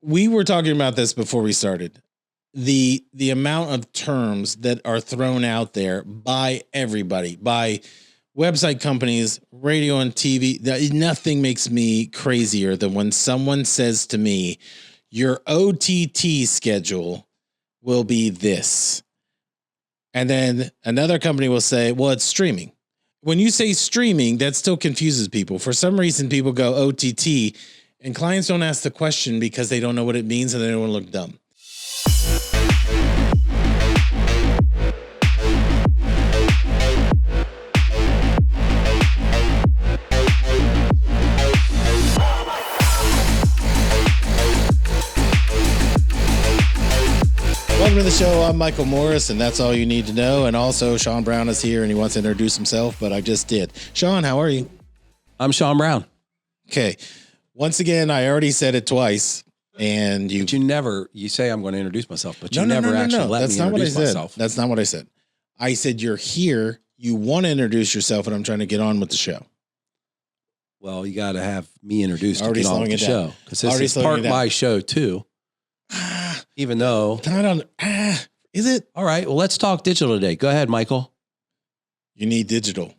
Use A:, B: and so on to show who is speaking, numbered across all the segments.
A: we were talking about this before we started. The amount of terms that are thrown out there by everybody, by website companies, radio and TV, that nothing makes me crazier than when someone says to me, your OTT schedule will be this. And then another company will say, well, it's streaming. When you say streaming, that still confuses people. For some reason, people go OTT, and clients don't ask the question because they don't know what it means and they don't want to look dumb. Welcome to the show. I'm Michael Morris, and that's all you need to know. And also, Sean Brown is here, and he wants to introduce himself, but I just did. Sean, how are you?
B: I'm Sean Brown.
A: Okay. Once again, I already said it twice, and you...
B: But you say I'm going to introduce myself, but you never actually let me introduce myself.
A: That's not what I said. I said you're here, you want to introduce yourself, and I'm trying to get on with the show.
B: Well, you got to have me introduced to get on with the show. Because this is part of my show, too. Even though...
A: Is it?
B: All right, well, let's talk digital today. Go ahead, Michael.
A: You need digital.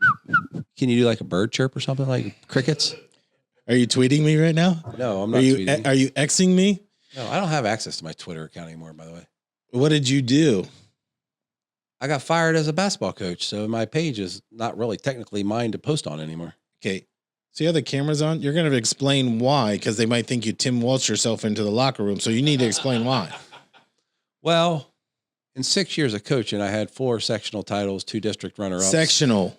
B: Can you do like a bird chirp or something, like crickets?
A: Are you tweeting me right now?
B: No, I'm not tweeting.
A: Are you Xing me?
B: No, I don't have access to my Twitter account anymore, by the way.
A: What did you do?
B: I got fired as a basketball coach, so my page is not really technically mine to post on anymore.
A: Okay. See how the camera's on? You're going to explain why, because they might think you Tim Walsh yourself into the locker room, so you need to explain why.
B: Well, in 6 years of coaching, I had 4 sectional titles, 2 district runner-ups.
A: Sectional.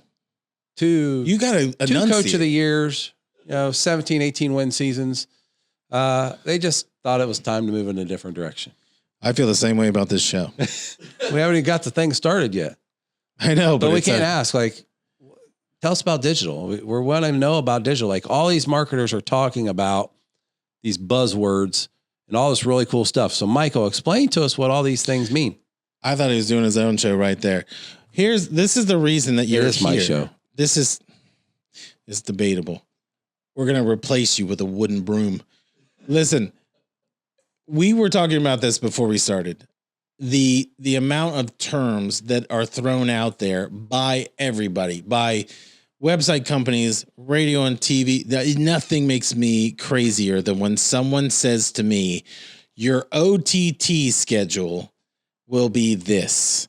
B: You
A: got to enunciate.
B: 2 coach of the years, 17, 18 win seasons. They just thought it was time to move in a different direction.
A: I feel the same way about this show.
B: We haven't even got the thing started yet.
A: I know,
B: but we can't ask, like, tell us about digital. We're wanting to know about digital. Like, all these marketers are talking about these buzzwords and all this really cool stuff. So, Michael, explain to us what all these things mean.
A: I thought he was doing his own show right there. This is the reason that you're here. It is
B: my show.
A: It's debatable. We're going to replace you with a wooden broom. Listen, we were talking about this before we started. The amount of terms that are thrown out there by everybody, by website companies, radio and TV, that nothing makes me crazier than when someone says to me, your OTT schedule will be this.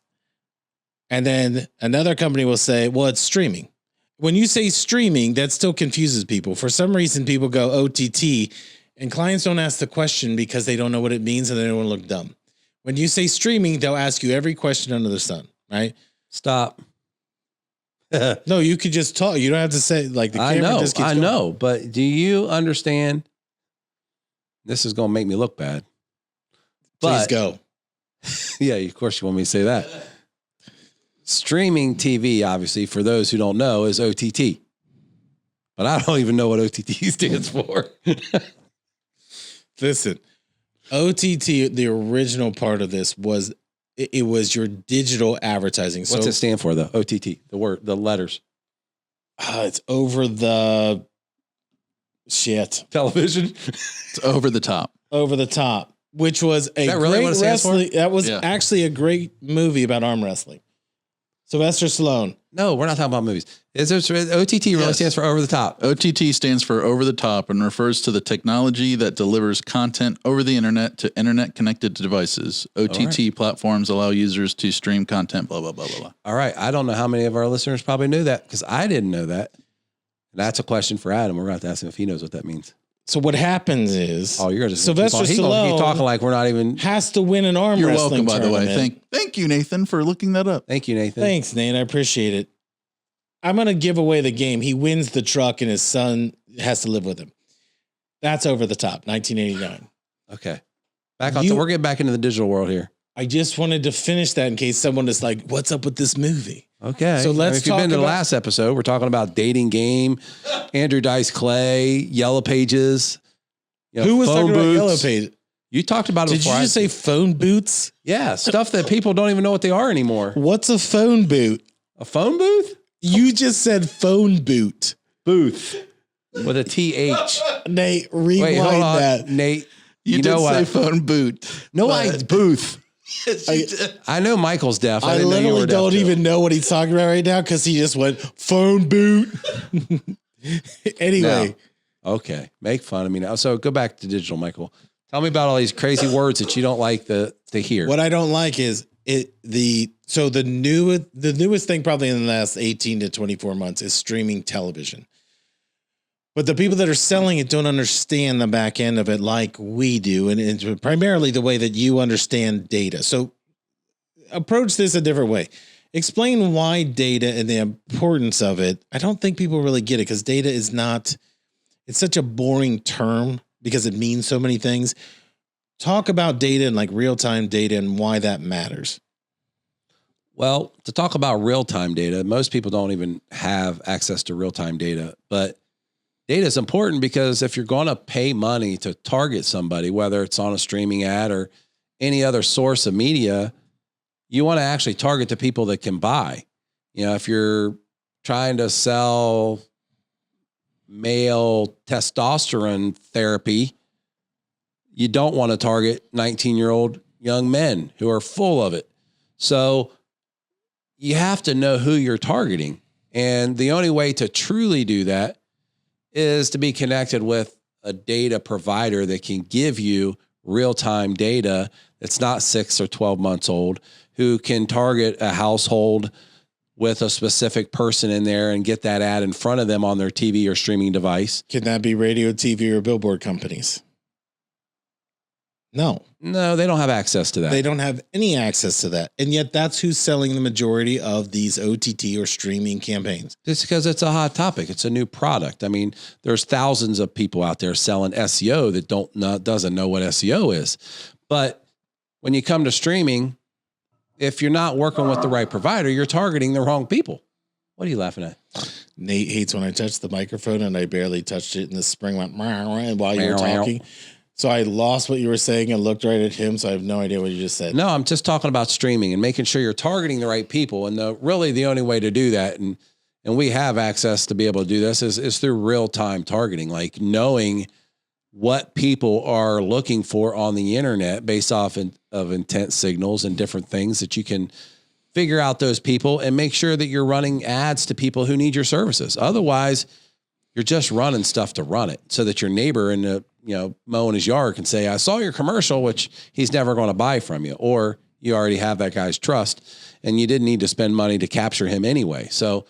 A: And then another company will say, well, it's streaming. When you say streaming, that still confuses people. For some reason, people go OTT, and clients don't ask the question because they don't know what it means and they don't want to look dumb. When you say streaming, they'll ask you every question under the sun, right?
B: Stop.
A: No, you could just talk. You don't have to say, like, the camera just keeps going.
B: I know, but do you understand? This is going to make me look bad.
A: Please go.
B: Yeah, of course you want me to say that. Streaming TV, obviously, for those who don't know, is OTT. But I don't even know what OTT stands for.
A: Listen, OTT, the original part of this was, it was your digital advertising.
B: What's it stand for, though? OTT, the letters.
A: It's over the shit.
B: Television?
C: It's over the top.
A: Over the top, which was a
B: really
A: great wrestling. That was actually a great movie about arm wrestling. Sylvester Stallone.
B: No, we're not talking about movies. OTT really stands for over the top.
C: OTT stands for over the top and refers to the technology that delivers content over the internet to internet connected devices. OTT platforms allow users to stream content, blah, blah, blah, blah, blah.
B: All right. I don't know how many of our listeners probably knew that because I didn't know that. And that's a question for Adam. We're going to have to ask him if he knows what that means.
A: So what happens is,
B: you're going to
A: Sylvester Stallone
B: talking like we're not even
A: has to win an arm wrestling tournament.
C: You're welcome, by the way. Thank you, Nathan, for looking that up.
B: Thank you, Nathan.
A: Thanks, Nate. I appreciate it. I'm going to give away the game. He wins the truck and his son has to live with him. That's over the top. 1989.
B: Okay. We're getting back into the digital world here.
A: I just wanted to finish that in case someone is like, what's up with this movie?
B: Okay.
A: So
B: if you've been to the last episode, we're talking about Dating Game, Andrew Dice Clay, Yellow Pages.
A: Who was talking about Yellow Pages?
B: You talked about it before.
A: Did you just say phone boots?
B: Yeah, stuff that people don't even know what they are anymore.
A: What's a phone boot?
B: A phone booth?
A: You just said phone boot.
B: Booth. With a TH.
A: Nate, rewind that.
B: Nate.
C: You
B: You
C: did
B: know
C: say
B: what?
C: phone boot.
B: No,
C: but-
B: booth.
C: Yes, you did.
B: I know Michael's deaf.
A: I
B: didn't know you
A: literally
B: were deaf,
A: don't
B: too.
A: even know what he's talking about right now because he just went phone boot. Anyway,
B: Okay, make fun of me now. So go back to digital, Michael. Tell me about all these crazy words that you don't like to hear.
A: what I don't like is the newest thing probably in the last 18 to 24 months is streaming television. But the people that are selling it don't understand the back end of it like we do. And it's primarily the way that you understand data. So approach this a different way. Explain why data and the importance of it. I don't think people really get it because data is not, it's such a boring term because it means so many things. Talk about data and like real-time data and why that matters.
B: Well, to talk about real-time data, most people don't even have access to real-time data, but data is important because if you're going to pay money to target somebody, whether it's on a streaming ad or any other source of media, you want to actually target the people that can buy. You know, if you're trying to sell male testosterone therapy, you don't want to target 19-year-old young men who are full of it. So you have to know who you're targeting. And the only way to truly do that is to be connected with a data provider that can give you real-time data that's not 6 or 12 months old, who can target a household with a specific person in there and get that ad in front of them on their TV or streaming device.
A: Can that be radio, TV, or billboard companies? No,
B: They don't have access to that.
A: they don't have any access to that. And yet that's who's selling the majority of these OTT or streaming campaigns.
B: Just because it's a hot topic. It's a new product. I mean, there's thousands of people out there selling SEO that doesn't know what SEO is. But when you come to streaming, if you're not working with the right provider, you're targeting the wrong people. What are you laughing at?
A: Nate hates when I touch the microphone and I barely touched it and the spring went while you were talking. So I lost what you were saying and looked right at him. So I have no idea what you just said.
B: No, I'm just talking about streaming and making sure you're targeting the right people. And really the only way to do that, and we have access to be able to do this, is through real-time targeting, like knowing what people are looking for on the internet based off of intent signals and different things that you can figure out those people and make sure that you're running ads to people who need your services. Otherwise, you're just running stuff to run it so that your neighbor in the mowing his yard can say, I saw your commercial, which he's never going to buy from you. Or you already have that guy's trust and you didn't need to spend money to capture him anyway. So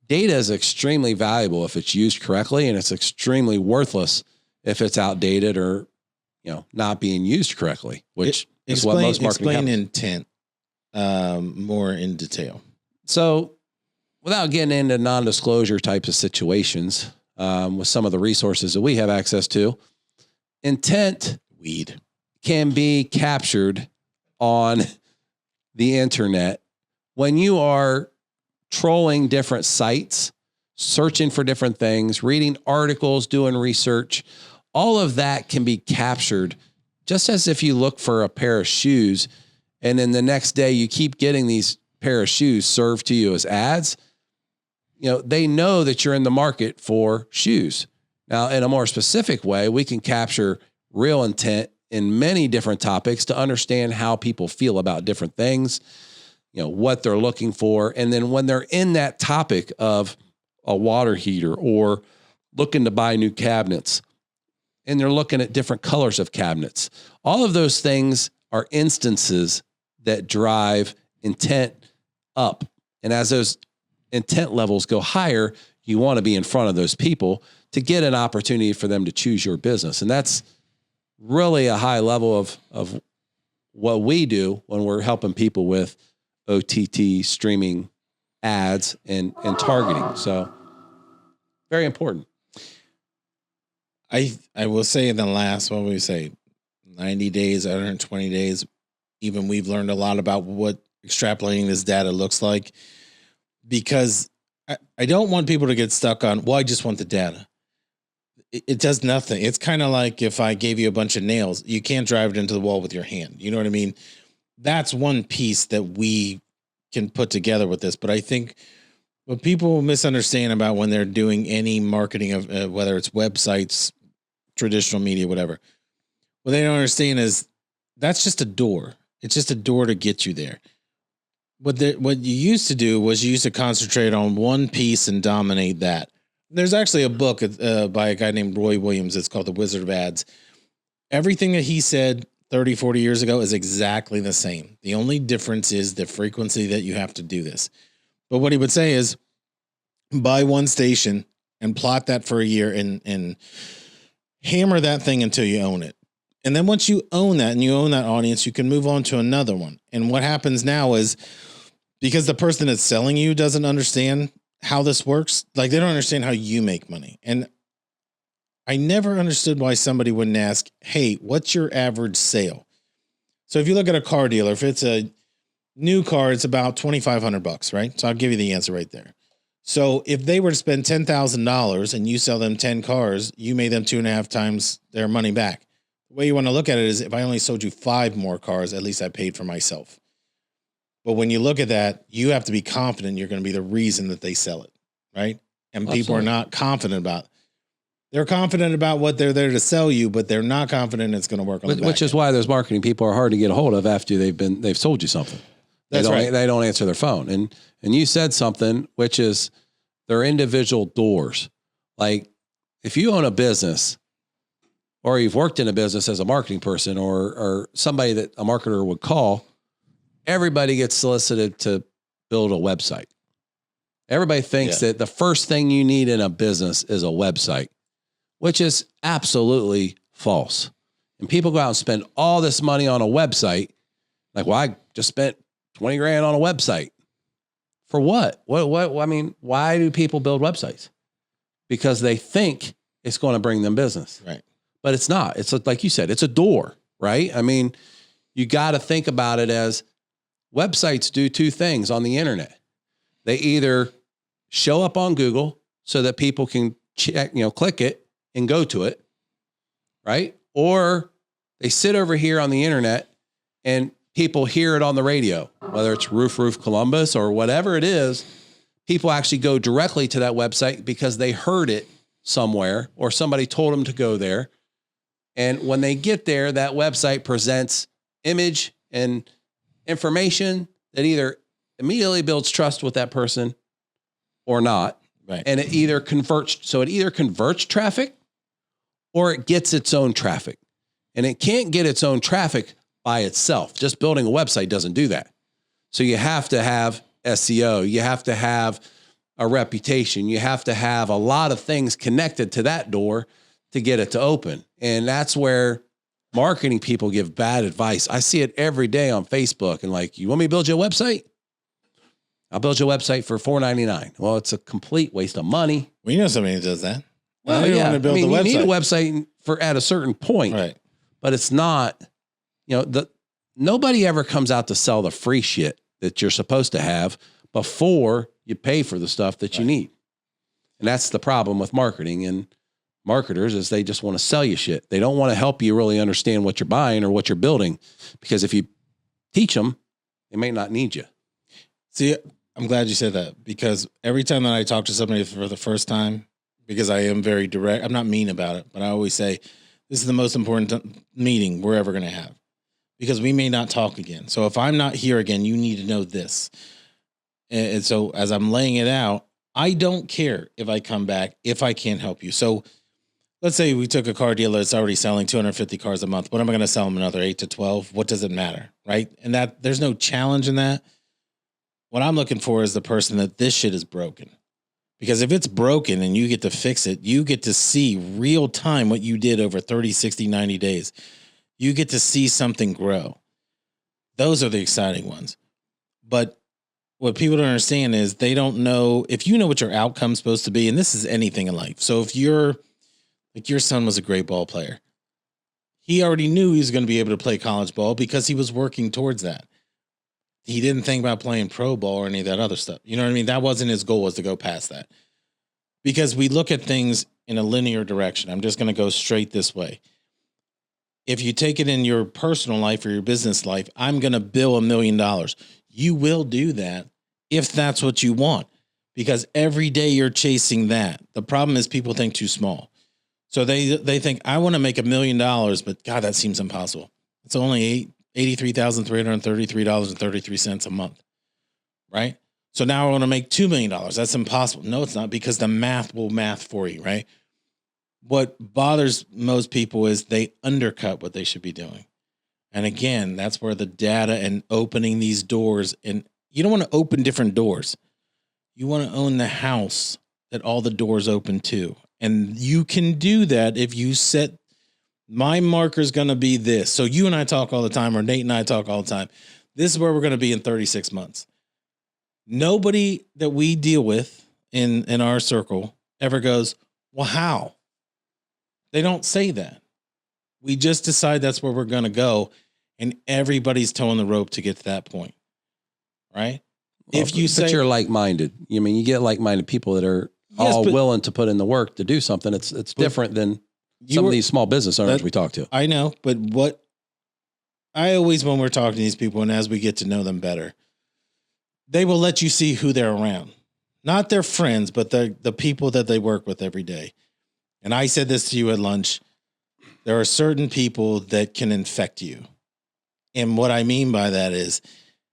B: data is extremely valuable if it's used correctly, and it's extremely worthless if it's outdated or, not being used correctly, which is what most marketing
A: Explain
B: happens.
A: intent more in detail.
B: So without getting into non-disclosure types of situations, with some of the resources that we have access to, intent
A: Weed.
B: can be captured on the internet when you are trolling different sites, searching for different things, reading articles, doing research. All of that can be captured just as if you look for a pair of shoes and then the next day you keep getting these pair of shoes served to you as ads. They know that you're in the market for shoes. Now, in a more specific way, we can capture real intent in many different topics to understand how people feel about different things, what they're looking for. And then when they're in that topic of a water heater or looking to buy new cabinets, and they're looking at different colors of cabinets, all of those things are instances that drive intent up. And as those intent levels go higher, you want to be in front of those people to get an opportunity for them to choose your business. And that's really a high level of what we do when we're helping people with OTT streaming ads and targeting. So very important.
A: I will say in the last, what we say, 90 days, 120 days, even we've learned a lot about what extrapolating this data looks like, because I don't want people to get stuck on, well, I just want the data. It does nothing. It's kind of like if I gave you a bunch of nails, you can't drive it into the wall with your hand. You know what I mean? That's one piece that we can put together with this. But I think what people misunderstand about when they're doing any marketing of whether it's websites, traditional media, whatever, what they don't understand is that's just a door. It's just a door to get you there. What you used to do was you used to concentrate on one piece and dominate that. There's actually a book by a guy named Roy Williams. It's called The Wizard of Ads. Everything that he said 30, 40 years ago is exactly the same. The only difference is the frequency that you have to do this. But what he would say is buy one station and plot that for a year and hammer that thing until you own it. And then once you own that and you own that audience, you can move on to another one. And what happens now is because the person that's selling you doesn't understand how this works, like they don't understand how you make money. And I never understood why somebody wouldn't ask, hey, what's your average sale? So if you look at a car dealer, if it's a new car, it's about $2,500, right? So I'll give you the answer right there. So if they were to spend $10,000 and you sell them 10 cars, you made them 2.5 times their money back. The way you want to look at it is if I only sold you 5 more cars, at least I paid for myself. But when you look at that, you have to be confident you're going to be the reason that they sell it, right? And people are not confident about it. They're confident about what they're there to sell you, but they're not confident it's going to work on the back
B: Which is
A: end.
B: why those marketing people are hard to get a hold of after they've sold you something.
A: That's right.
B: They don't answer their phone. And you said something, which is they're individual doors. Like if you own a business or you've worked in a business as a marketing person or somebody that a marketer would call, everybody gets solicited to build a website. Everybody thinks that the first thing you need in a business is a website, which is absolutely false. And people go out and spend all this money on a website. Like, well, I just spent 20 grand on a website. For what? What? I mean, why do people build websites? Because they think it's going to bring them business.
A: Right.
B: But it's not. It's like you said, it's a door, right? I mean, you got to think about it as websites do 2 things on the internet. They either show up on Google so that people can check, click it and go to it, right? Or they sit over here on the internet and people hear it on the radio, whether it's Roof Columbus or whatever it is. People actually go directly to that website because they heard it somewhere or somebody told them to go there. And when they get there, that website presents image and information that either immediately builds trust with that person or not.
A: Right.
B: And it either converts traffic or it gets its own traffic. And it can't get its own traffic by itself. Just building a website doesn't do that. So you have to have SEO. You have to have a reputation. You have to have a lot of things connected to that door to get it to open. And that's where marketing people give bad advice. I see it every day on Facebook and like, you want me to build you a website? I'll build you a website for $4.99. Well, it's a complete waste of money.
A: We know somebody who does that.
B: Well,
A: you want to build
B: you
A: the website.
B: need a website for at a certain point,
A: Right.
B: but it's not, nobody ever comes out to sell the free shit that you're supposed to have before you pay for the stuff that you need. And that's the problem with marketing and marketers is they just want to sell you shit. They don't want to help you really understand what you're buying or what you're building, because if you teach them, they may not need you.
A: See, I'm glad you said that, because every time that I talk to somebody for the first time, because I am very direct, I'm not mean about it, but I always say, this is the most important meeting we're ever going to have, because we may not talk again. So if I'm not here again, you need to know this. And so as I'm laying it out, I don't care if I come back, if I can't help you. So let's say we took a car dealer that's already selling 250 cars a month. What am I going to sell them? Another 8 to 12? What does it matter? Right. And that there's no challenge in that. What I'm looking for is the person that this shit is broken. Because if it's broken and you get to fix it, you get to see real time what you did over 30, 60, 90 days. You get to see something grow. Those are the exciting ones. But what people don't understand is they don't know, if you know what your outcome's supposed to be, and this is anything in life. So if you're, like your son was a great ball player, he already knew he was going to be able to play college ball because he was working towards that. He didn't think about playing pro ball or any of that other stuff. You know what I mean? That wasn't his goal, was to go past that. Because we look at things in a linear direction. I'm just going to go straight this way. If you take it in your personal life or your business life, I'm going to bill $1 million. You will do that if that's what you want, because every day you're chasing that. The problem is people think too small. So they think I want to make $1 million, but God, that seems impossible. It's only $83,333.33 a month, right? So now I want to make $2 million. That's impossible. No, it's not, because the math will math for you, right? What bothers most people is they undercut what they should be doing. And again, that's where the data and opening these doors, and you don't want to open different doors. You want to own the house that all the doors open to. And you can do that if you set, my marker is going to be this. So you and I talk all the time, or Nate and I talk all the time. This is where we're going to be in 36 months. Nobody that we deal with in our circle ever goes, well, how? They don't say that. We just decide that's where we're going to go. And everybody's towing the rope to get to that point. Right?
B: Well,
A: if you say
B: you're like-minded, I mean, you get like-minded people that are all willing to put in the work to do something. It's different than some of these small business owners we talk to.
A: I know, but what I always, when we're talking to these people and as we get to know them better, they will let you see who they're around, not their friends, but the people that they work with every day. And I said this to you at lunch. There are certain people that can infect you. And what I mean by that is,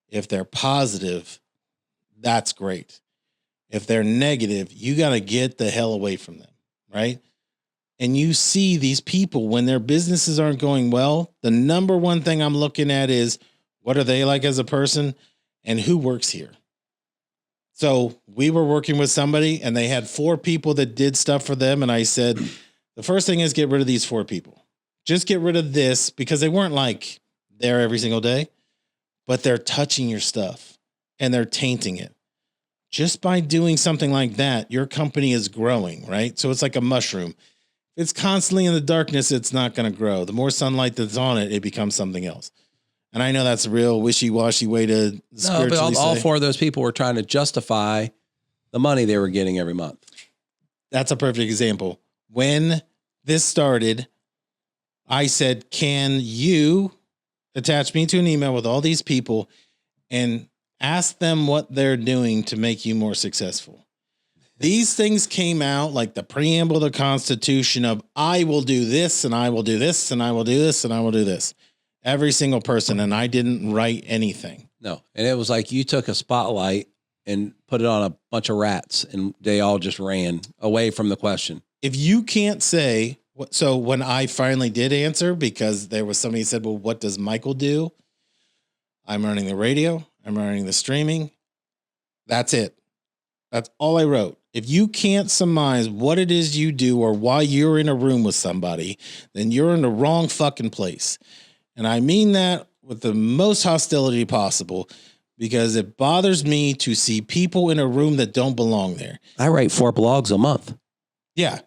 A: if they're positive, that's great. If they're negative, you got to get the hell away from them, right? And you see these people when their businesses aren't going well, the number one thing I'm looking at is, what are they like as a person and who works here? So we were working with somebody and they had 4 people that did stuff for them. And I said, the first thing is get rid of these 4 people. Just get rid of this, because they weren't like there every single day, but they're touching your stuff and they're tainting it. Just by doing something like that, your company is growing, right? So it's like a mushroom. If it's constantly in the darkness, it's not going to grow. The more sunlight that's on it, it becomes something else. And I know that's a real wishy-washy way to spiritually
B: all 4 of those people were trying to justify the money they were getting every month.
A: That's a perfect example. When this started, I said, can you attach me to an email with all these people and ask them what they're doing to make you more successful? These things came out like the preamble of the Constitution of, I will do this and I will do this and I will do this and I will do this. Every single person. And I didn't write anything.
B: No. And it was like you took a spotlight and put it on a bunch of rats and they all just ran away from the question.
A: If you can't say, so when I finally did answer, because there was somebody who said, well, what does Michael do? I'm running the radio. I'm running the streaming. That's it. That's all I wrote. If you can't surmise what it is you do or why you're in a room with somebody, then you're in the wrong fucking place. And I mean that with the most hostility possible, because it bothers me to see people in a room that don't belong there.
B: I write 4 blogs a month.
A: Yeah.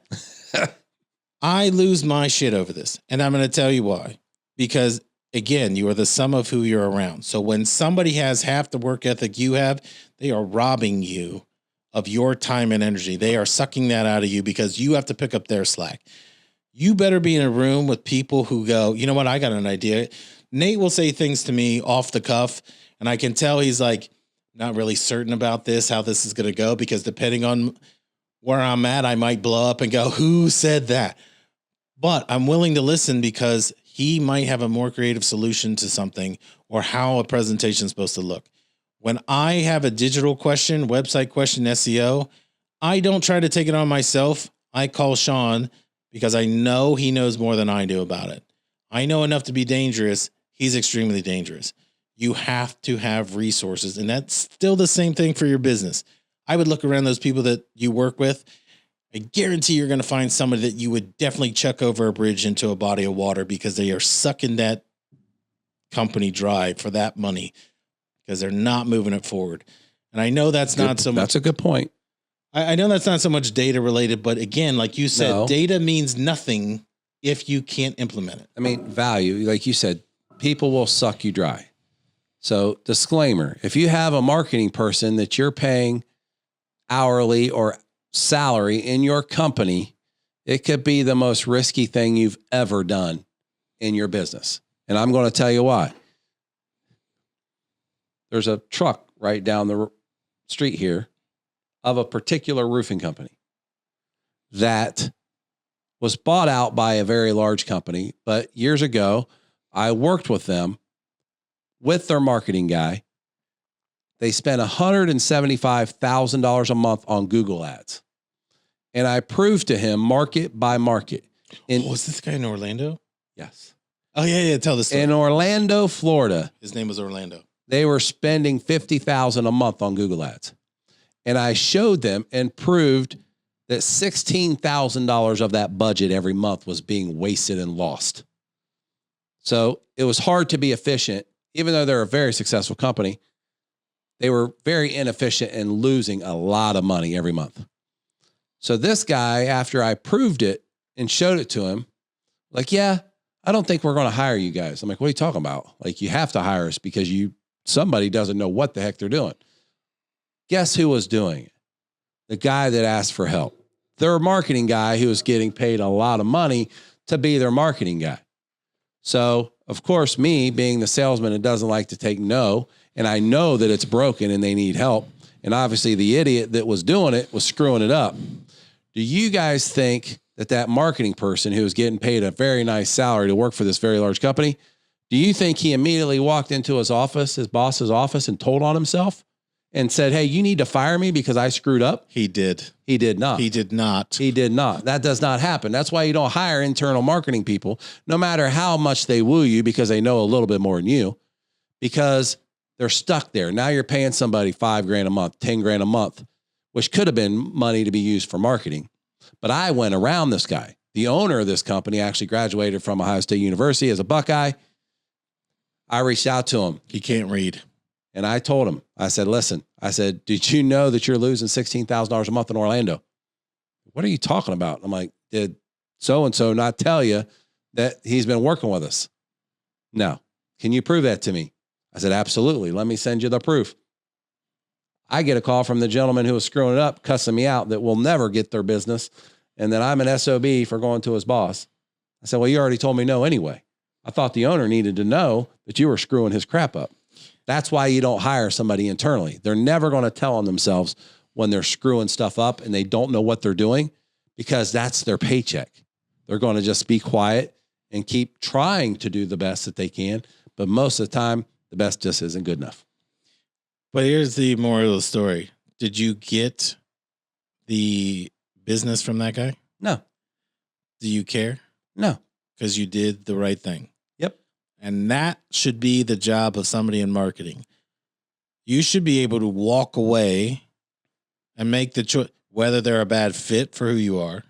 A: I lose my shit over this. And I'm going to tell you why. Because again, you are the sum of who you're around. So when somebody has half the work ethic you have, they are robbing you of your time and energy. They are sucking that out of you because you have to pick up their slack. You better be in a room with people who go, you know what? I got an idea. Nate will say things to me off the cuff, and I can tell he's like, not really certain about this, how this is going to go, because depending on where I'm at, I might blow up and go, who said that? But I'm willing to listen because he might have a more creative solution to something, or how a presentation is supposed to look. When I have a digital question, website question, SEO, I don't try to take it on myself. I call Sean because I know he knows more than I do about it. I know enough to be dangerous. He's extremely dangerous. You have to have resources, and that's still the same thing for your business. I would look around those people that you work with. I guarantee you're going to find somebody that you would definitely chuck over a bridge into a body of water, because they are sucking that company dry for that money, because they're not moving it forward. And I know that's not so much.
B: That's a good point.
A: I know that's not so much data related, but again, like you said, data means nothing if you can't implement it.
B: I mean, value, like you said, people will suck you dry. So disclaimer, if you have a marketing person that you're paying hourly or salary in your company, it could be the most risky thing you've ever done in your business. And I'm going to tell you why. There's a truck right down the street here of a particular roofing company that was bought out by a very large company. But years ago, I worked with them with their marketing guy. They spent $175,000 a month on Google ads. And I proved to him market by market.
A: Was this guy in Orlando?
B: Yes.
A: Oh, yeah. Tell the story.
B: In Orlando, Florida.
A: His name was Orlando.
B: They were spending $50,000 a month on Google ads. And I showed them and proved that $16,000 of that budget every month was being wasted and lost. So it was hard to be efficient. Even though they're a very successful company, they were very inefficient and losing a lot of money every month. So this guy, after I proved it and showed it to him, like, yeah, I don't think we're going to hire you guys. I'm like, what are you talking about? Like, you have to hire us because somebody doesn't know what the heck they're doing. Guess who was doing it? The guy that asked for help. Their marketing guy who was getting paid a lot of money to be their marketing guy. So, of course, me being the salesman that doesn't like to take no, and I know that it's broken and they need help, and obviously the idiot that was doing it was screwing it up. Do you guys think that marketing person who was getting paid a very nice salary to work for this very large company, do you think he immediately walked into his office, his boss's office, and told on himself and said, hey, you need to fire me because I screwed up?
A: He did.
B: He did not.
A: He did not.
B: He did not. That does not happen. That's why you don't hire internal marketing people, no matter how much they woo you because they know a little bit more than you, because they're stuck there. Now you're paying somebody $5,000 a month, $10,000 a month, which could have been money to be used for marketing. But I went around this guy. The owner of this company actually graduated from Ohio State University as a Buckeye. I reached out to him.
A: He can't read.
B: And I told him, I said, listen, did you know that you're losing $16,000 a month in Orlando? What are you talking about? I'm like, did so-and-so not tell you that he's been working with us? No. Can you prove that to me? I said, absolutely. Let me send you the proof. I get a call from the gentleman who was screwing it up, cussing me out, that will never get their business, and that I'm an SOB for going to his boss. I said, well, you already told me no anyway. I thought the owner needed to know that you were screwing his crap up. That's why you don't hire somebody internally. They're never going to tell on themselves when they're screwing stuff up and they don't know what they're doing, because that's their paycheck. They're going to just be quiet and keep trying to do the best that they can. But most of the time, the best just isn't good enough.
A: But here's the moral of the story. Did you get the business from that guy?
B: No.
A: Do you care?
B: No.
A: Because you did the right thing.
B: Yep.
A: And that should be the job of somebody in marketing. You should be able to walk away and make the choice, whether they're a bad fit for who you are,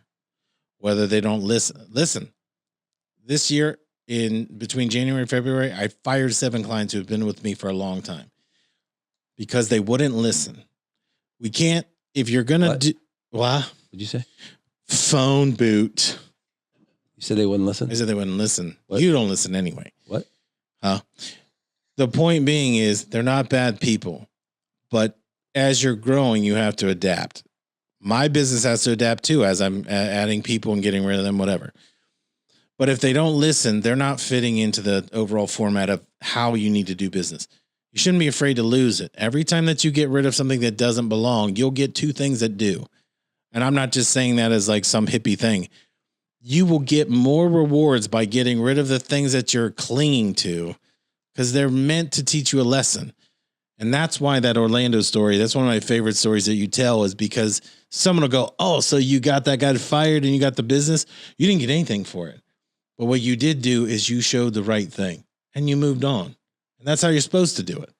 A: whether they don't listen. Listen, this year, in between January and February, I fired 7 clients who have been with me for a long time because they wouldn't listen. We can't, if you're going to do, what
B: did you say?
A: Phone boot.
B: You said they wouldn't listen?
A: I said they wouldn't listen.
B: What?
A: You don't listen anyway.
B: What?
A: Huh? The point being is they're not bad people, but as you're growing, you have to adapt. My business has to adapt too, as I'm adding people and getting rid of them, whatever. But if they don't listen, they're not fitting into the overall format of how you need to do business. You shouldn't be afraid to lose it. Every time that you get rid of something that doesn't belong, you'll get 2 things that do. And I'm not just saying that as like some hippie thing. You will get more rewards by getting rid of the things that you're clinging to, because they're meant to teach you a lesson. And that's why that Orlando story, that's one of my favorite stories that you tell, is because someone will go, oh, so you got that guy fired and you got the business. You didn't get anything for it. But what you did do is you showed the right thing and you moved on. And that's how you're supposed to do it.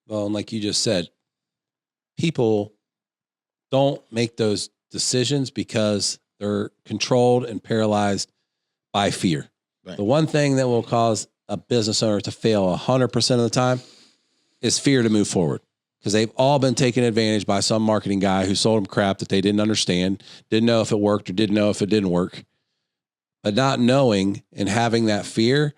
B: Well, and like you just said, people don't make those decisions because they're controlled and paralyzed by fear. Right. The one thing that will cause a business owner to fail 100% of the time is fear to move forward, because they've all been taken advantage by some marketing guy who sold them crap that they didn't understand, didn't know if it worked or didn't know if it didn't work. But not knowing and having that fear,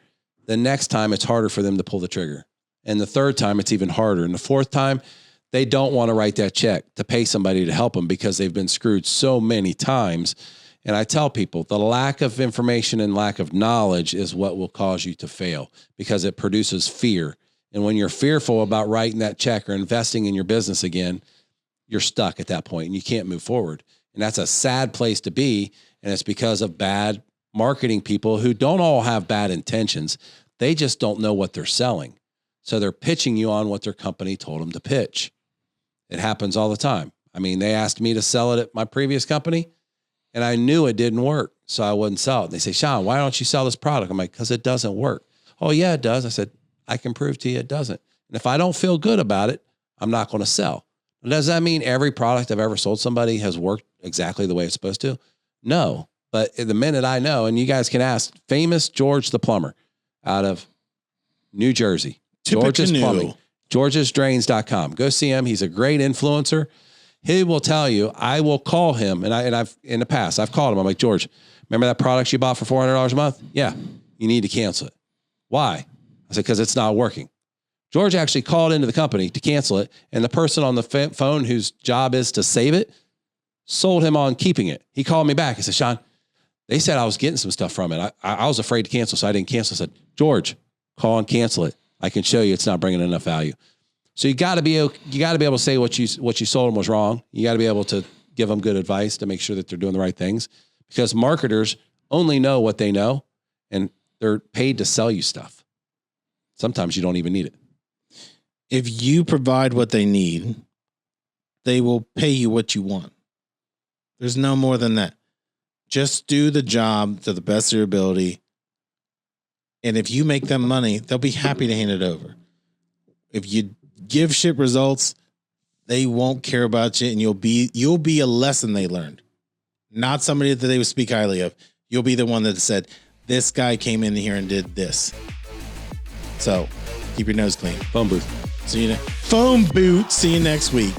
B: the next time it's harder for them to pull the trigger. And the third time it's even harder. And the fourth time, they don't want to write that check to pay somebody to help them because they've been screwed so many times. And I tell people the lack of information and lack of knowledge is what will cause you to fail, because it produces fear. And when you're fearful about writing that check or investing in your business again, you're stuck at that point and you can't move forward. And that's a sad place to be. And it's because of bad marketing people who don't all have bad intentions. They just don't know what they're selling. So they're pitching you on what their company told them to pitch. It happens all the time. I mean, they asked me to sell it at my previous company and I knew it didn't work. So I wouldn't sell it. They say, Sean, why don't you sell this product? I'm like, because it doesn't work. Oh yeah, it does. I said, I can prove to you it doesn't. And if I don't feel good about it, I'm not going to sell. Does that mean every product I've ever sold somebody has worked exactly the way it's supposed to? No. But the minute I know, and you guys can ask famous George the plumber out of New Jersey, George's Plumbing, georgesdrains.com. Go see him. He's a great influencer. He will tell you, I will call him. And I've in the past, I've called him. I'm like, George, remember that product you bought for $400 a month? Yeah. You need to cancel it. Why? I said, because it's not working. George actually called into the company to cancel it. And the person on the phone whose job is to save it sold him on keeping it. He called me back. He said, Sean, they said I was getting some stuff from it. I was afraid to cancel, so I didn't cancel. I said, George, call and cancel it. I can show you it's not bringing enough value. So you got to be able to say what you sold them was wrong. You got to be able to give them good advice to make sure that they're doing the right things, because marketers only know what they know and they're paid to sell you stuff. Sometimes you don't even need it.
A: If you provide what they need, they will pay you what you want. There's no more than that. Just do the job to the best of your ability. And if you make them money, they'll be happy to hand it over. If you give shit results, they won't care about you, and you'll be a lesson they learned. Not somebody that they would speak highly of. You'll be the one that said, this guy came in here and did this. So keep your nose clean.
B: Phone booth.
A: See you next week.